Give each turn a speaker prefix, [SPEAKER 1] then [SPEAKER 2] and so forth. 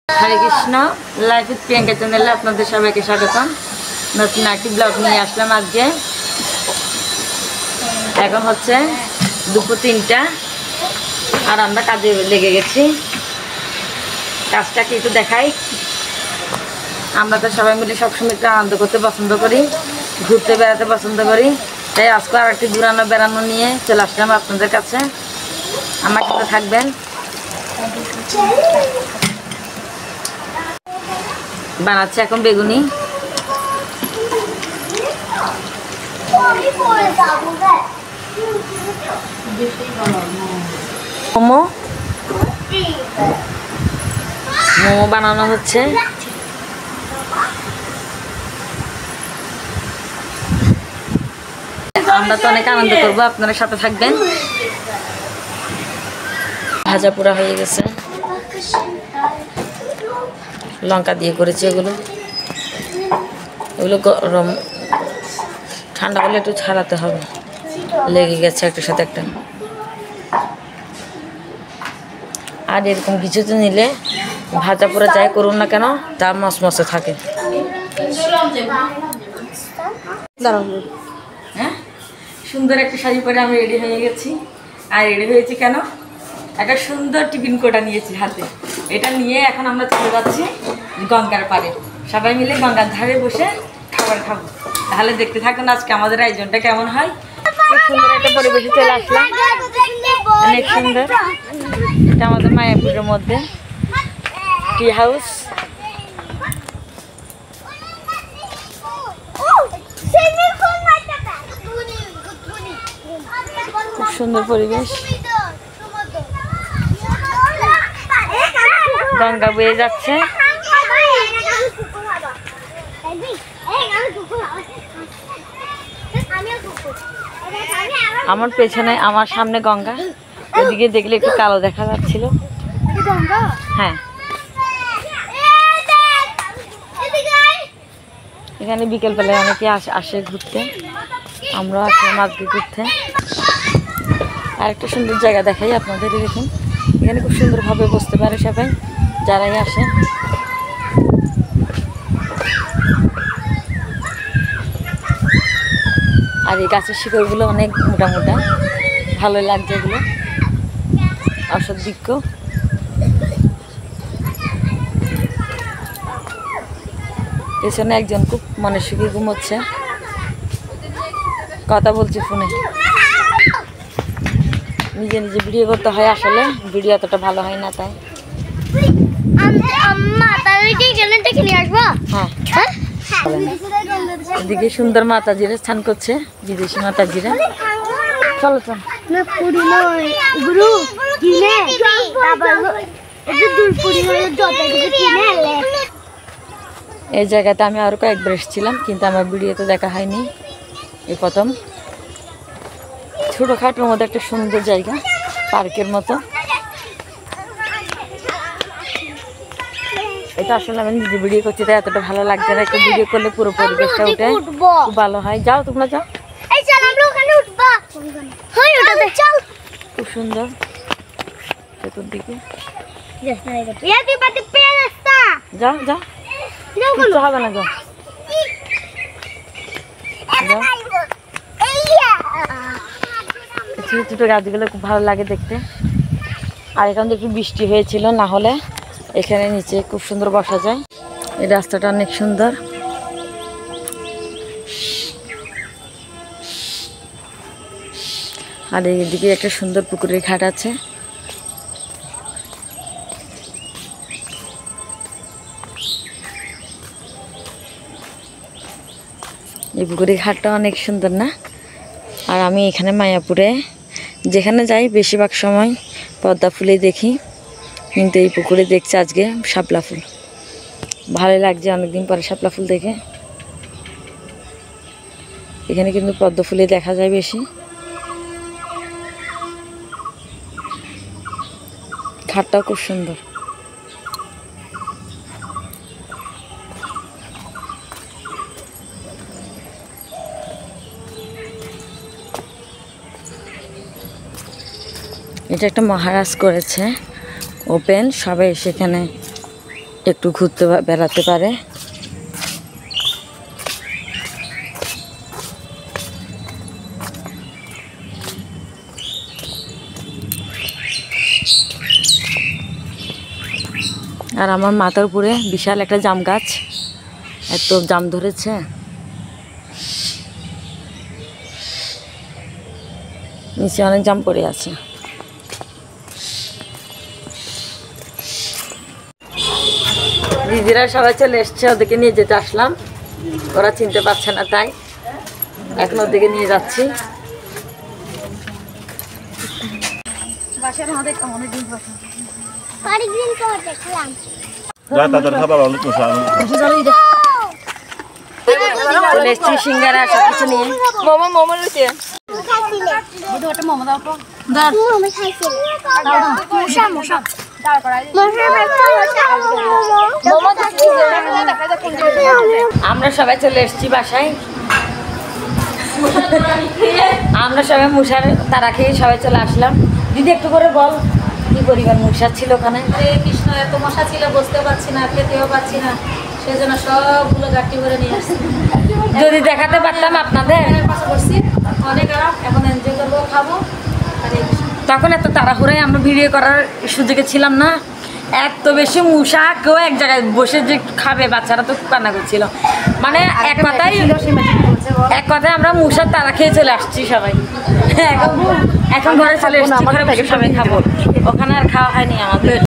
[SPEAKER 1] Hare Krishna, life with Priyanka চ্যানেলে আপনাদের সবাইকে স্বাগতম। নতুন একটি ব্লগ নিয়ে আসলাম আজকে। এখন হচ্ছে দুপুর 3টা আর আমরা কাজে লেগে গেছি। কাজটাকে একটু দেখাই। আমরা তো সবাই মিলে সবসময় একটু আনন্দ করতে পছন্দ করি, ঘুরতে বেড়াতে পছন্দ করি। তাই আজকে আর একটি বেড়ানো নিয়ে চলে আসলাম আপনাদের কাছে। আমার সাথে থাকবেন। বানাচ্ছে এখন বেগুনি। মোমো বানানো হচ্ছে। আমরা তো অনেক আনন্দ করবো, আপনারা সাথে থাকবেন। ভাজা পোড়া হয়ে গেছে, লঙ্কা দিয়ে করেছি। এগুলো গরম, ঠান্ডা হলে একটু ছাড়াতে হবে, লেগে গেছে একটার সাথে একটা। আর এরকম কিছুতে নিলে ভাজা পোড়া যাই করুন না কেন, তা মসমসে থাকে। হ্যাঁ, সুন্দর একটা শাড়ি পরে আমি রেডি হয়ে গেছি। আর রেডি হয়েছি কেন, একটা সুন্দর টিফিন কোটা নিয়েছি হাতে। এটা নিয়ে এখন আমরা চলে যাচ্ছি গঙ্গার পাড়ে। সবাই মিলে গঙ্গার ধারে বসে খাবার খাবো। তাহলে দেখতে থাকুন আজকে আমাদের আয়োজনটা কেমন হয়। খুব সুন্দর একটা পরিবেশে চলে আসলাম, অনেক সুন্দর। এটা আমাদের মায়াপুরের মধ্যে টি হাউস। খুব সুন্দর পরিবেশ, গঙ্গা বয়ে যাচ্ছে। আমার পেছনে, আমার সামনে গঙ্গা, ওদিকে দেখলে একটু কালো দেখা যাচ্ছিল। হ্যাঁ, এখানে বিকেলবেলায় অনেকে আসে ঘুরতে, আমরা আসলাম আজকে ঘুরতে। আর একটা সুন্দর জায়গা দেখাই আপনাদের। দেখুন, এখানে খুব সুন্দরভাবে বসতে পারে সবাই যারাই আসে। আর এই গাছের শিকড়গুলো অনেক মোটা মোটা, ভালো লাগছে এগুলো, ঔষধ বৃক্ষ। পেছনে একজন খুব মনে সুখী ঘুমোচ্ছে, কথা বলছি ফোনে। নিজে নিজে ভিডিও করতে হয়, আসলে ভিডিও এতটা ভালো হয় না। তাই হ্যাঁ, এদিকে সুন্দর মাতাজিরা স্নান করছে, বিদেশি মাতাজিরা। চলো চলো। এই জায়গাতে আমি আরো কয়েকবার এসেছিলাম, কিন্তু আমার ভিডিওতে দেখা হয়নি, এই প্রথম। ছোটখাটোর মধ্যে একটা সুন্দর জায়গা, পার্কের মতো। এটা আসলে আমি নিজে ভিডিও করছি, তাই এতটা ভালো লাগছে না। একটু ভিডিও করলে পুরো পরিবেশটা উঠে খুব ভালো হয়। যাও তোমরা যাও, খুব সুন্দর চতুর্দিকে। যাও যাও, কিচ্ছু হবে না, যাও। ছোটো ছোটো গাছগুলো খুব ভালো লাগে দেখতে। আর এখানে একটু বৃষ্টি হয়েছিল, না হলে এখানে নিচে খুব সুন্দর বসা যায়। এই রাস্তাটা অনেক সুন্দর। আর এইদিকে একটা সুন্দর পুকুরের ঘাট আছে। এই পুকুরের ঘাটটা অনেক সুন্দর না? আর আমি এখানে মায়াপুরে যেখানে যাই বেশিরভাগ সময় পদ্মা ফুলেই দেখি, কিন্তু এই পুকুরে দেখছি আজকে শাপলা ফুল। ভালো লাগছে অনেকদিন পরে শাপলা ফুল দেখে। এখানে কিন্তু পদ্ম ফুলে দেখা যায় বেশি। ঘাটটাও খুব সুন্দর। এটা একটা মহারাজ করেছে ওপেন, সবাই সেখানে একটু ঘুরতে বেড়াতে পারে। আর আমার মাথার উপরে বিশাল একটা জাম গাছ, এত জাম ধরেছে। নিচে অনেক জাম পড়ে আছে। দিদিরা সবাই চলে এসছে, ওদেরকে নিয়ে যেতে আসলাম। ওরা চিনতে পারছে না, তাই এখন ওদেরকে নিয়ে যাচ্ছি। চলে এসছি সিঙ্গারা সবকিছু নিয়ে। আমরা সবাই চলে এসছি বাসায়। আমরা সবাই মুসার তারা খেয়ে সবাই চলে আসলাম। দিদি একটু করে বল কি পরিমাণ মশা ছিল ওখানে।
[SPEAKER 2] কৃষ্ণ, এত মশা ছিল বসতে পারছি না, খেতেও পারছি না, সেজন্য সবগুলো গাড়ি করে নিয়ে আসছি।
[SPEAKER 1] যদি দেখাতে পারতাম আপনাদের।
[SPEAKER 2] পাশে বসছি, অনেক আরাম, এখন এনজয় করবো, খাবো।
[SPEAKER 1] তখন এত তাড়াহুড়ায় আমরা ভিডিও করার সুযোগে ছিলাম না। এত বেশি মশা, কেউ এক জায়গায় বসে যে খাবে, বাচ্চারা তো কান্না করছিল। মানে এক কথায় আমরা মশার তাড়া খেয়ে চলে আসছি সবাই। এখন ঘরে চলে এসেছি, ঘরে বসে সবাই খাবো। ওখানে আর খাওয়া হয়নি আমাদের।